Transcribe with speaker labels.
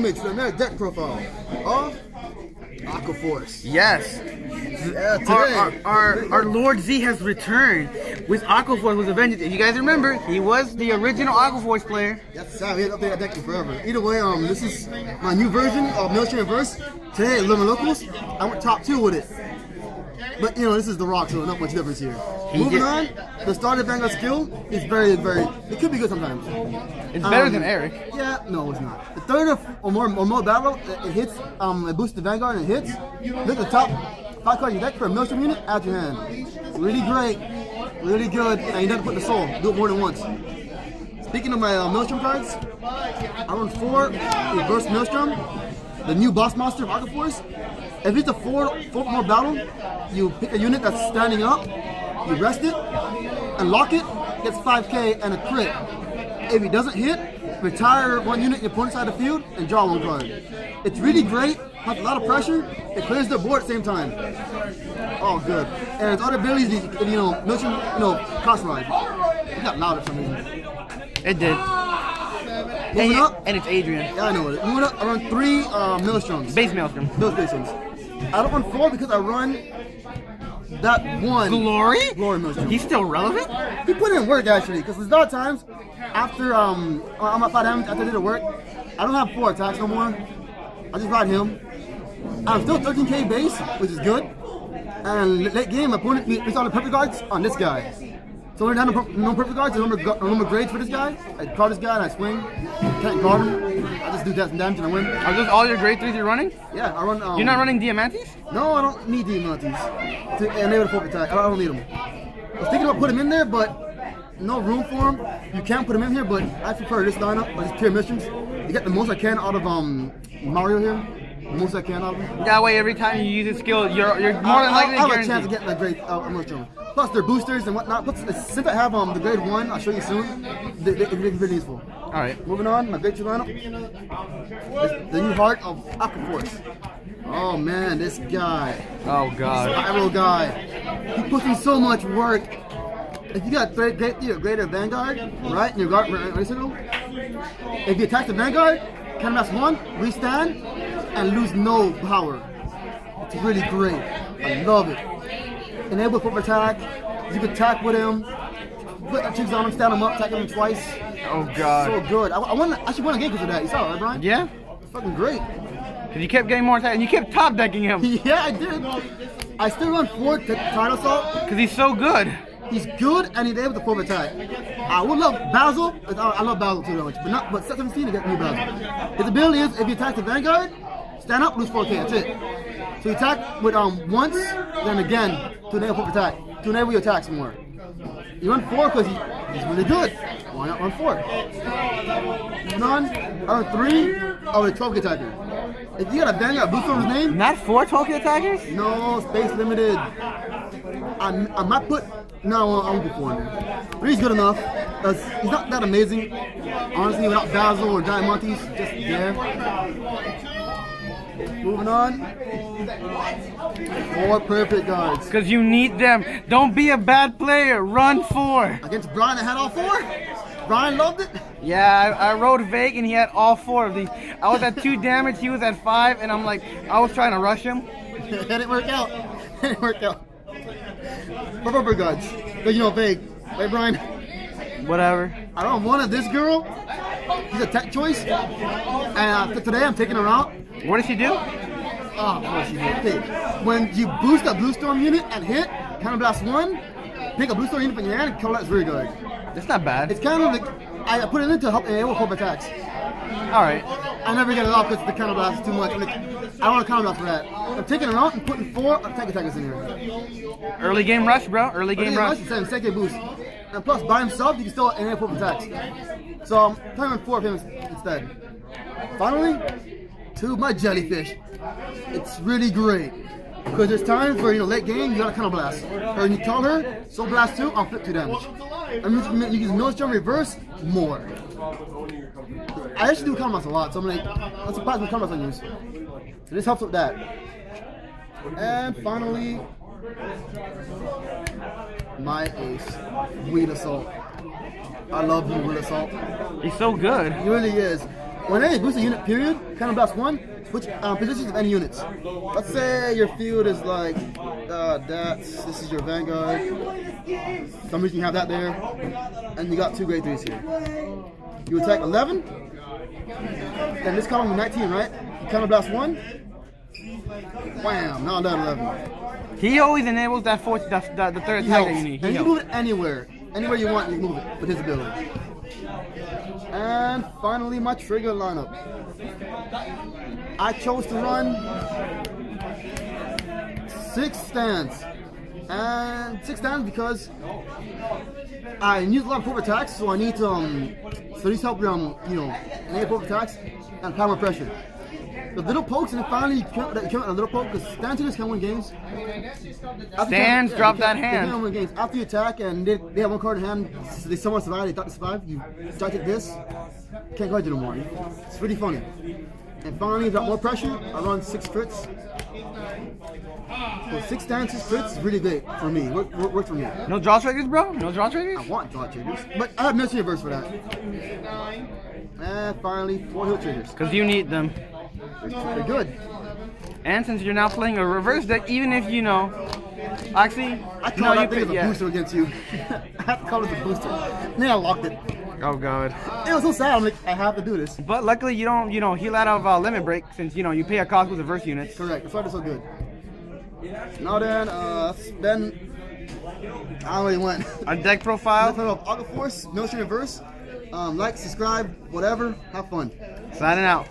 Speaker 1: Makes the deck profile of Aqua Force.
Speaker 2: Yes.
Speaker 1: Today,
Speaker 2: Our Lord Z has returned with Aqua Force with a vengeance. If you guys remember, he was the original Aqua Force player.
Speaker 1: That's sad. We had to update that deck forever. Either way, this is my new version of Maelstrom Reverse. Today at Lemon Locals, I went top 2 with it. But this is the Rock, so not much difference here. Moving on, the starter Vanguard skill is very, it could be good sometimes.
Speaker 2: It's better than Eric.
Speaker 1: Yeah, no, it's not. The third or more battle, it hits, it boosts the Vanguard and it hits. Look at the top 5 cards in your deck for a Maelstrom unit, add your hand. Really great, really good, and you don't put the soul. Do it more than once. Speaking of my Maelstrom cards, I run 4 Reverse Maelstrom, the new boss monster of Aqua Force. If it's a 4 more battle, you pick a unit that's standing up, you rest it, and lock it, gets 5k and a crit. If it doesn't hit, retire 1 unit in your opponent's side of the field and draw 1 card. It's really great, has a lot of pressure, it clears the board at the same time. Oh, good. And its other abilities, Maelstrom, cross ride. It got loud for some reason.
Speaker 2: It did.
Speaker 1: Moving up.
Speaker 2: And it's Adrian.
Speaker 1: Yeah, I know it. Moving up, I run 3 Maelstroms.
Speaker 2: Base Maelstrom.
Speaker 1: Those base ones. I don't run 4 because I run that one.
Speaker 2: Glory
Speaker 1: Maelstrom.
Speaker 2: He's still relevant?
Speaker 1: He put in work actually, because there's a lot of times after I'm at 5 damage, after I did the work, I don't have 4 attacks no more. I just ride him. I'm still 13k base, which is good. And late game, my opponent makes all the perfect guards on this guy. So when I have no perfect guards, no number grades for this guy. I call this guy and I swing. Can't guard him. I just do that some damage and I win.
Speaker 2: Are those all your grade 3s you're running?
Speaker 1: Yeah, I run.
Speaker 2: You're not running Diamantes?
Speaker 1: No, I don't need Diamantes to enable the 4 attack. I don't need them. I was thinking about putting him in there, but no room for him. You can put him in here, but I prefer this lineup, or these pure missions. You get the most I can out of Mario here. The most I can out of him.
Speaker 2: That way, every time you use his skill, you're more than likely to
Speaker 1: I have a chance of getting that grade Maelstrom. Plus, they're boosters and whatnot. Plus, since I have the grade 1, I'll show you soon. They're really useful.
Speaker 2: All right.
Speaker 1: Moving on, my grade 2 lineup. The new heart of Aqua Force. Oh man, this guy.
Speaker 2: Oh god.
Speaker 1: Spiral guy. He puts in so much work. If you got greater Vanguard, right, and your guard signal, if you attack the Vanguard, can mass 1, restand, and lose no power. It's really great. I love it. Enable for attack. You can attack with him. Put chicks on him, stand him up, attack him twice.
Speaker 2: Oh god.
Speaker 1: So good. I should win a game because of that. You saw it, right, Brian?
Speaker 2: Yeah.
Speaker 1: It's fucking great.
Speaker 2: Because you kept getting more attack and you kept top decking him.
Speaker 1: Yeah, I did. I still run 4 Tidal Assault.
Speaker 2: Because he's so good.
Speaker 1: He's good and he's able to form attack. I would love Basil. I love Basil too much, but set 17 to get new Basil. His ability is if you attack the Vanguard, stand up, lose 4k. That's it. So you attack with once, then again to enable form attack, to enable your attacks more. You run 4 because he's really good. Why not run 4? None. I run 3 of a 12k attacker. If you got a Vanguard boost on his name,
Speaker 2: not 4 12k attackers?
Speaker 1: No, space limited. I might put. No, I won't put 4 in there. 3's good enough. He's not that amazing. Honestly, without Basil or Diamantes, just there. Moving on. 4 perfect guards.
Speaker 2: Because you need them. Don't be a bad player. Run 4.
Speaker 1: Against Brian, I had all 4. Brian loved it.
Speaker 2: Yeah, I rode Vague and he had all 4 of these. I was at 2 damage, he was at 5, and I'm like, I was trying to rush him.
Speaker 1: It didn't work out. It didn't work out. Rubber guards. But Vague. Right, Brian?
Speaker 2: Whatever.
Speaker 1: I don't want this girl. She's a tech choice. And today I'm taking her out.
Speaker 2: What does she do?
Speaker 1: Oh, of course she did. Okay. When you boost a Blue Storm unit and hit, Counter Blast 1, pick a Blue Storm unit from your hand and kill that very good.
Speaker 2: That's not bad.
Speaker 1: It's kind of like, I put it in to help enable hope attacks.
Speaker 2: Alright.
Speaker 1: I never get it off because the Counter Blast is too much. I don't want to Counter Blast for that. I'm taking her out and putting 4 attack attackers in here.
Speaker 2: Early game rush, bro. Early game rush.
Speaker 1: Second boost. And plus, by himself, you can still enable hope attacks. So I'm playing 4 of him instead. Finally, 2 of my jellyfish. It's really great. Because there's times where, late game, you gotta Counter Blast. Or you tell her, Soul Blast 2, I'll flip 2 damage. And you can Maelstrom reverse more. I actually do Counter Blast a lot, so I'm surprised what Counter Blast I use. So this helps with that. And finally, my ace, Wheel Assault. I love you, Wheel Assault.
Speaker 2: He's so good.
Speaker 1: He really is. when any booster unit period, counter blast 1, switch positions of any units. Let's say your field is like this is your Vanguard. Some reason you have that there, and you got 2 grade 3s here. You attack 11, and this column is 19, right? You counter blast 1. Wham! Now I'm done 11.
Speaker 2: He always enables that fourth, the third attack that you need.
Speaker 1: And you can move it anywhere. Anywhere you want, you can move it with his ability. And finally, my trigger lineup. I chose to run 6 stands. And 6 stands because I use a lot of forward attacks, so I need to so these help enable forward attacks and power pressure. The little pokes, and finally you come out a little poke, because stand hitters can win games.
Speaker 2: Stands drop that
Speaker 1: They
Speaker 2: hand.
Speaker 1: can win games. After you attack and they have 1 card in hand, so they somewhat survive, they thought to survive, you strike it this, can't guard you no more. It's really funny. And finally, without more pressure, I run 6 crits. So 6 stands, 6 crits is really great for me. Work for me.
Speaker 2: No draw triggers, bro? No draw triggers?
Speaker 1: I want draw triggers, but I have Maelstrom reverse for that. And finally, 4 heal triggers.
Speaker 2: Because you need them.
Speaker 1: They're good.
Speaker 2: And since you're now playing a reverse deck, even if actually,
Speaker 1: I call that thing as a
Speaker 2: yeah.
Speaker 1: booster against you. I have to call it a booster. And then I locked it.
Speaker 2: Oh god.
Speaker 1: It was so sad. I'm like, I have to do this.
Speaker 2: But luckily you don't, heal out of limit break since you pay a cost with reverse units.
Speaker 1: Correct. That's why they're so good. Now then, I already went.
Speaker 2: A deck profile.
Speaker 1: Aqua Force, Maelstrom reverse. Like, subscribe, whatever. Have fun.
Speaker 2: Signing out.